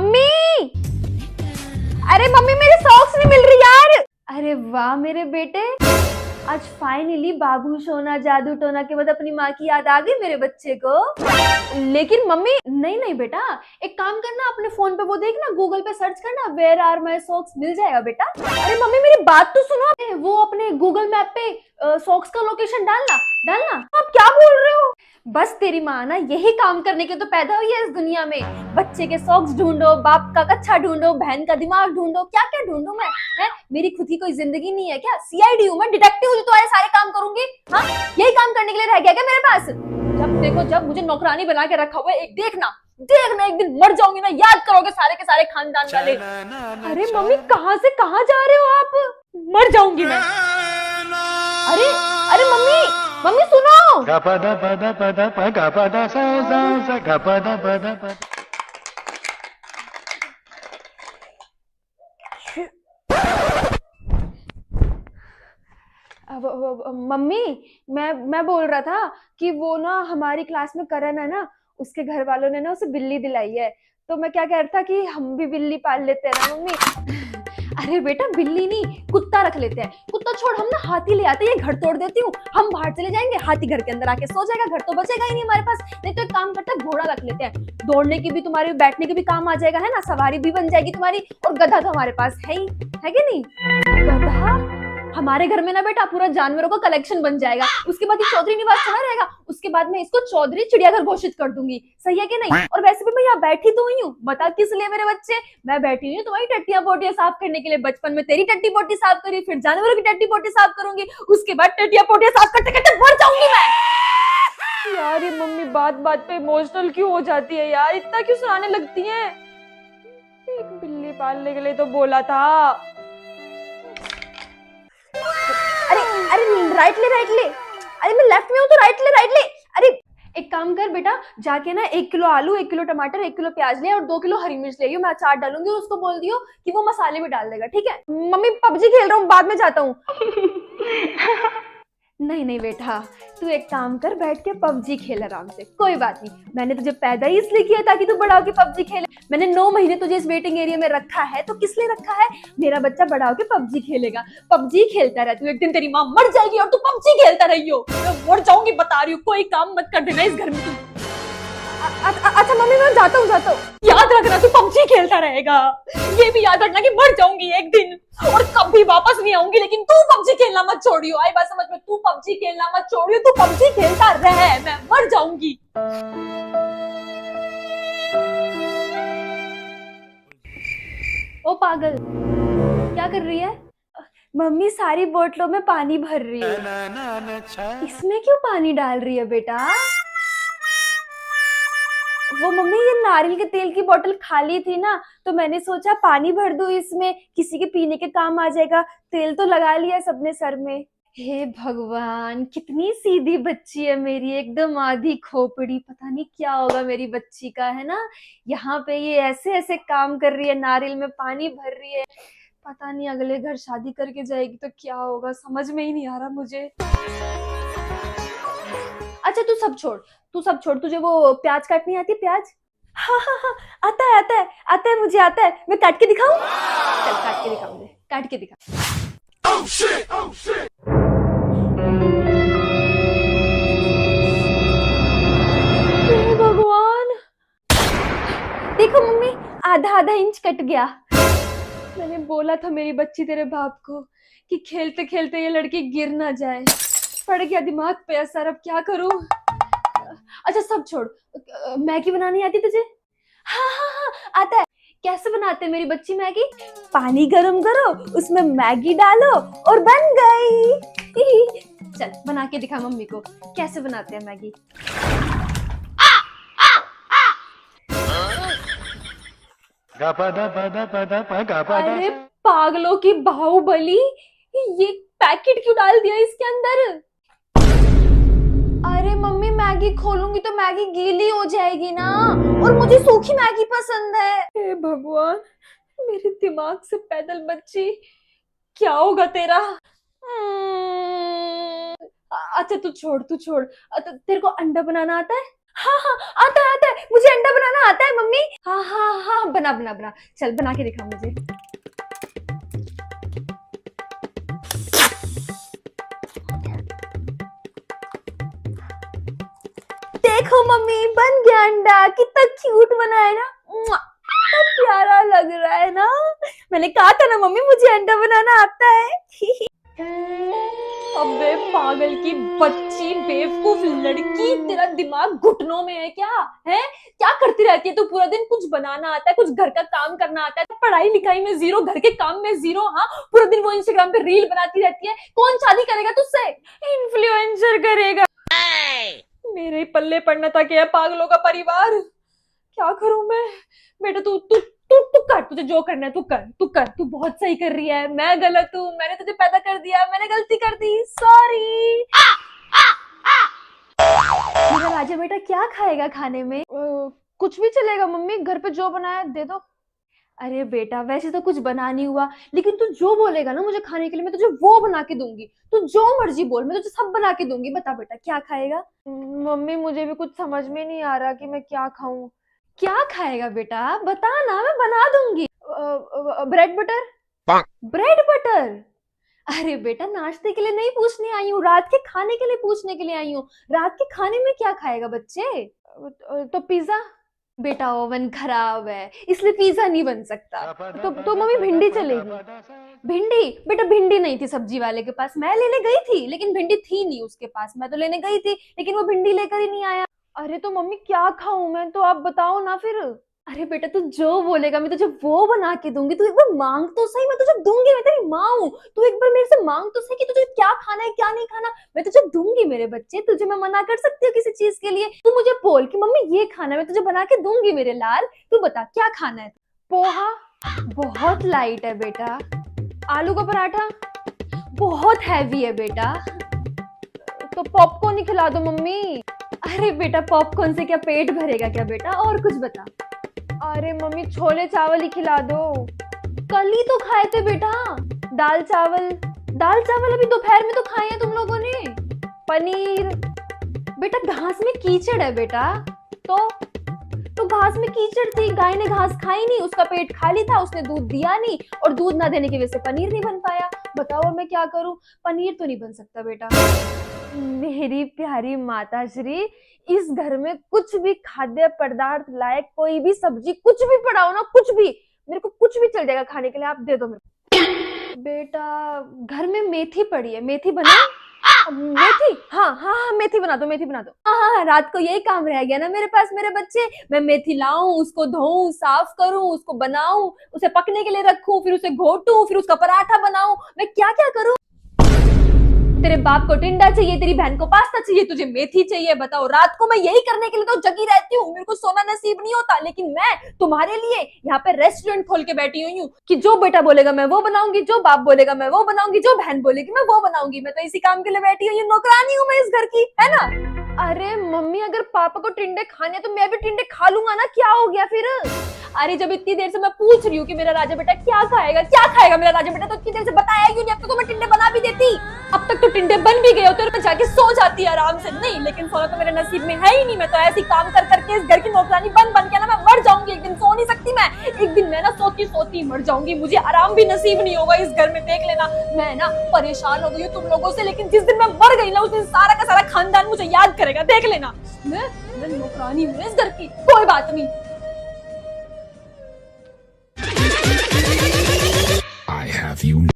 Mummy, अरे mummy मेरी socks नहीं मिल रही यार। अरे वाह मेरे बेटे, आज फाइनली बाबू सोना जादू टोना के बाद अपनी माँ की याद आ गई मेरे बच्चे को। लेकिन मम्मी नहीं नहीं बेटा, एक काम करना, अपने फोन पे वो देखना, गूगल पे सर्च करना, वेयर आर माई सॉक्स, मिल जाएगा बेटा। अरे मम्मी मेरी बात तो सुनो, वो अपने गूगल मैप पे सॉक्स का लोकेशन डालना डालना। आप क्या बोल रहे हो? बस तेरी माँ ना यही काम करने के तो पैदा हुई है इस दुनिया में। बच्चे के सॉक्स ढूंढो, बाप का कच्चा ढूंढो, बहन का दिमाग ढूंढो, क्या क्या ढूंढो मैं है? मेरी खुद की कोई जिंदगी नहीं है क्या? सीआईडी हूँ मैं, डिटेक्टिव हूँ जो तुम्हारे सारे काम करूंगी। हाँ, यही काम करने के लिए रह गया क्या मेरे पास? जब देखो जब मुझे नौकरानी बना के रखा हुआ है, एक देखना देखना एक दिन मर जाऊंगी मैं, याद करोगे सारे के सारे खानदान वाले। अरे मम्मी कहाँ से कहाँ जा रहे हो आप? मर जाऊंगी मैं। अरे अरे मम्मी, मम्मी सुनो। मम्मी मैं बोल रहा था कि वो ना हमारी क्लास में करण है ना, उसके घर वालों ने ना उसे बिल्ली दिलाई है, तो मैं क्या कह रहा था कि हम भी बिल्ली पाल लेते हैं ना मम्मी। अरे बेटा बिल्ली नहीं, कुत्ता रख लेते हैं। कुत्ता छोड़, हम ना हाथी ले आते हैं, ये घर तोड़ देती हूँ, हम बाहर चले जाएंगे, हाथी घर के अंदर आके सो जाएगा, घर तो बचेगा ही नहीं हमारे पास। नहीं तो एक काम करते हैं, घोड़ा रख लेते हैं, दौड़ने की भी तुम्हारी, बैठने के भी काम आ जाएगा, है ना, सवारी भी बन जाएगी तुम्हारी। और गधा तो हमारे पास है ही, है कि नहीं? गधा हमारे घर में ना बेटा पूरा जानवरों का कलेक्शन बन जाएगा। उसके बाद ये चौधरी निवास चला रहेगा, उसके बाद मैं इसको चौधरी चिड़ियाघर घोषित कर दूंगी। सही है कि नहीं? और वैसे भी मैं यहाँ बैठी तो हुई हूँ, बता किस लिए मेरे बच्चे? मैं बैठी हुई हूँ तुम्हारी टट्टियां पोटियां साफ करने के लिए। बचपन में तेरी टट्टी पोटी साफ करी, फिर जानवरों की टट्टी पोटी साफ करूंगी, उसके बाद टट्टियां पोटियां साफ करते करते मर जाऊंगी मैं। यार ये मम्मी बात बात पे इमोशनल क्यों हो जाती है यार, इतना क्यों सुनाने लगती है? एक बिल्ली पालने के लिए तो बोला था। अरे अरे राइट ले, अरे मैं लेफ्ट में हूँ तो राइट ले। अरे एक काम कर बेटा, जाके ना 1 किलो आलू, 1 किलो टमाटर, 1 किलो प्याज ले और 2 किलो हरी मिर्च ले आइयो, मैं अचार डालूंगी। उसको बोल दियो कि वो मसाले भी डाल देगा, ठीक है? मम्मी पबजी खेल रहा हूँ, बाद में जाता हूँ। नहीं नहीं बेटा, तू एक काम कर, बैठ के पबजी खेल आराम से, कोई बात नहीं। मैंने तुझे पैदा ही इसलिए किया ताकि तू बड़ा होके पबजी खेले। मैंने 9 महीने तुझे इस वेटिंग एरिया में रखा है, तो किस लिए रखा है? मेरा बच्चा बड़ा होके पबजी खेलेगा, पबजी खेलता रह तू, एक दिन तेरी माँ मर जाएगी और तू पबजी खेलता रहियो। मैं मर जाऊंगी बता रही हूँ, कोई काम मत कर देना इस घर में तू। अच्छा मम्मी मैं जाता हूँ, याद रखना तू पबजी खेलता रहेगा, ये भी याद रखना कि मर जाऊंगी एक दिन और कभी वापस नहीं आऊंगी, लेकिन तू पबजी खेलना मत छोड़ियो। आई बात समझ में? तू पबजी खेलना मत छोड़ियो, तू पबजी खेलता रह, मैं मर जाऊंगी। ओ पागल, क्या कर रही है? मम्मी सारी बोतलों में पानी भर रही है। इसमें क्यों पानी डाल रही है बेटा? वो मम्मी ये नारियल के तेल की बोतल खाली थी ना, तो मैंने सोचा पानी भर दूं इसमें, किसी के पीने के काम आ जाएगा। तेल तो लगा लिया सबने सर में। हे भगवान, कितनी सीधी बच्ची है मेरी, एकदम आधी खोपड़ी। पता नहीं क्या होगा मेरी बच्ची का, है ना? यहाँ पे ये ऐसे ऐसे काम कर रही है, नारियल में पानी भर रही है। पता नहीं अगले घर शादी करके जाएगी तो क्या होगा, समझ में ही नहीं आ रहा मुझे। अच्छा तू सब छोड़, तुझे वो प्याज काटनी आती है? प्याज? हाँ, आता है मुझे आता है। मैं काट के दिखाऊं? चल काट के दिखा, मुझे काट के दिखा। oh, shit. हे भगवान, देखो मम्मी, आधा आधा इंच कट गया। मैंने बोला था मेरी बच्ची तेरे बाप को कि खेलते खेलते ये लड़की गिर ना जाए। पड़ गया दिमाग पे असर, अब क्या करूं? अच्छा सब छोड़, मैगी बनानी आती तुझे? हाँ, आता है। कैसे बनाते हैं मेरी बच्ची मैगी? पानी गरम करो, उसमें मैगी डालो और बन गई। चल बना के दिखा मम्मी को, कैसे बनाते हैं मैगी। अरे पागलों की बाहुबली, ये पैकेट क्यों डाल दिया इसके अंदर? अरे मम्मी मैगी खोलूंगी तो मैगी गीली हो जाएगी ना, और मुझे सूखी मैगी पसंद है। हे भगवान, मेरे दिमाग से पैदल बच्ची, क्या होगा तेरा? अच्छा तू छोड़, तेरे को अंडा बनाना आता है? हाँ हाँ, आता है, मुझे अंडा बनाना आता है मम्मी। हाँ हाँ हाँ, बना बना बना, चल बना के दिखा मुझे। देखो मम्मी, बन गया अंडा, कितना क्यूट बना है ना। मुआ, कितना प्यारा लग रहा है ना। मैंने कहा था ना मम्मी, मुझे अंडा बनाना आता है। अबे पागल की बच्ची, बेवकूफ लड़की, तेरा दिमाग घुटनों में है क्या? है क्या करती रहती है तू पूरा दिन? कुछ बनाना आता है, कुछ घर का काम करना आता है, पढ़ाई लिखाई में जीरो, घर के काम में जीरो। हाँ, पूरा दिन वो इंस्टाग्राम पे रील बनाती रहती है। कौन शादी करेगा तुझसे? इन्फ्लुएंसर करेगा। मेरे ही पल्ले पड़ना था कि पागलों का परिवार। क्या करूं मैं? बेटा तू तू तू तू कर, तुझे जो करना है तू कर, तू कर, तू बहुत सही कर रही है। मैं गलत हूँ, मैंने तुझे पैदा कर दिया, मैंने गलती कर दी, सॉरी। मेरा राजा बेटा क्या खाएगा खाने में? कुछ भी चलेगा मम्मी, घर पे जो बनाया दे दो। अरे बेटा, वैसे तो कुछ बना नहीं हुआ, लेकिन तू जो बोलेगा ना मुझे खाने के लिए, मैं तुझे वो बना के दूंगी। तू जो मर्जी बोल, मैं तुझे सब बना के दूंगी। बता बेटा क्या खाएगा? मम्मी मुझे भी कुछ समझ में नहीं आ रहा कि मैं क्या खाऊं। क्या खाएगा बेटा, बता ना, मैं बना दूंगी। Bread butter. Bread butter? अरे बेटा, नाश्ते के लिए नहीं पूछने आई हूँ, रात के खाने के लिए पूछने के लिए आई हूँ। रात के खाने में क्या खाएगा बच्चे? तो पिज्जा। बेटा ओवन खराब है, इसलिए पिज्जा नहीं बन सकता। तो मम्मी भिंडी चलेगी। भिंडी? बेटा भिंडी नहीं थी सब्जी वाले के पास, मैं लेने गई थी, लेकिन भिंडी थी नहीं उसके पास। मैं तो लेने गई थी, लेकिन वो भिंडी लेकर ही नहीं आया। अरे तो मम्मी क्या खाऊं मैं, तो आप बताओ ना फिर। अरे बेटा, तू जो बोलेगा मैं तुझे वो बना के दूंगी। तू एक बार मांग तो सही, मैं तुझे दूंगी, मैं तेरी माँ हूँ। तू एक बार मेरे से मांग तो सही कि तुझे क्या खाना है क्या नहीं खाना। मैं तुझे दूंगी मेरे बच्चे, तुझे मैं मना कर सकती हूँ किसी चीज के लिए? तू मुझे बोल कि मम्मी ये खाना, मैं तुझे बना के दूंगी मेरे लाल। तू बता क्या खाना है? पोहा? बहुत लाइट है बेटा। आलू का पराठा? बहुत हैवी है बेटा। तो पॉपकॉर्न ही खिला दो मम्मी। अरे बेटा, पॉपकॉर्न से क्या पेट भरेगा क्या बेटा? और कुछ बता। अरे मम्मी, छोले चावल ही खिला दो। कल ही तो खाए थे बेटा दाल चावल। दाल चावल अभी दोपहर में तो खाए हैं तुम लोगों ने। पनीर? बेटा घास में कीचड़ है बेटा। तो घास में कीचड़ थी, गाय ने घास खाई नहीं, उसका पेट खाली था, उसने दूध दिया नहीं, और दूध ना देने की वजह से पनीर नहीं बन पाया। बताओ मैं क्या करूं? पनीर तो नहीं बन सकता बेटा। मेरी प्यारी माता श्री, इस घर में कुछ भी खाद्य पदार्थ लायक कोई भी सब्जी, कुछ भी पड़ा हो ना, कुछ भी, मेरे को कुछ भी चल जाएगा खाने के लिए, आप दे दो मेरे को। बेटा घर में मेथी पड़ी है, मेथी बना। मेथी? हाँ हाँ हाँ, मेथी बना दो, मेथी बना दो। हाँ हाँ हाँ, रात को यही काम रह गया ना मेरे पास मेरे बच्चे। मैं मेथी लाऊं, उसको धोऊं, साफ करूं, उसको बनाऊं, उसे पकने के लिए रखूं, फिर उसे घोटूं, फिर उसका पराठा बनाऊं, मैं क्या क्या करूं। तेरे बाप को टिंडा चाहिए, तेरी बहन को पास्ता चाहिए, तुझे मेथी चाहिए। बताओ, रात को मैं यही करने के लिए तो जगी रहती हूँ, मेरे को सोना नसीब नहीं होता, लेकिन मैं तुम्हारे लिए यहाँ पे रेस्टोरेंट खोल के बैठी हुई हूँ कि जो बेटा बोलेगा मैं वो बनाऊंगी, जो बाप बोलेगा मैं वो बनाऊंगी, जो बहन बोलेगी मैं वो बनाऊंगी। मैं तो इसी काम के लिए बैठी हुई हूँ, नौकरानी हूँ मैं इस घर की, है ना? अरे मम्मी, अगर पापा को टिंडे खाने तो मैं भी टिंडे खा लूंगा ना, क्या हो गया फिर? अरे जब इतनी देर से मैं पूछ रही हूँ कि मेरा राजा बेटा क्या खाएगा मेरा राजा बेटा, तो इतनी देर से बताया क्यों नहीं? अब तो मैं टिंडे बना भी देती, अब तक तो टिंडे बन भी गए होते और मैं जाके सो जाती आराम से। नहीं, लेकिन सोना तो मेरे नसीब में है ही नहीं। मैं तो ऐसी काम कर करके इस घर की नौकरानी बन बन के ना मैं मर जाऊंगी एक दिन। सो नहीं सकती मैं, एक दिन मैं ना सोती सोती मर जाऊंगी, मुझे आराम भी नसीब नहीं होगा इस घर में। देख लेना, मैं ना परेशान हो गई हूँ तुम लोगों से, लेकिन जिस दिन मैं मर गई ना उस दिन सारा का सारा खानदान मुझे याद करेगा, देख लेना। मैं नौकरानी हूँ इस घर की, कोई बात नहीं।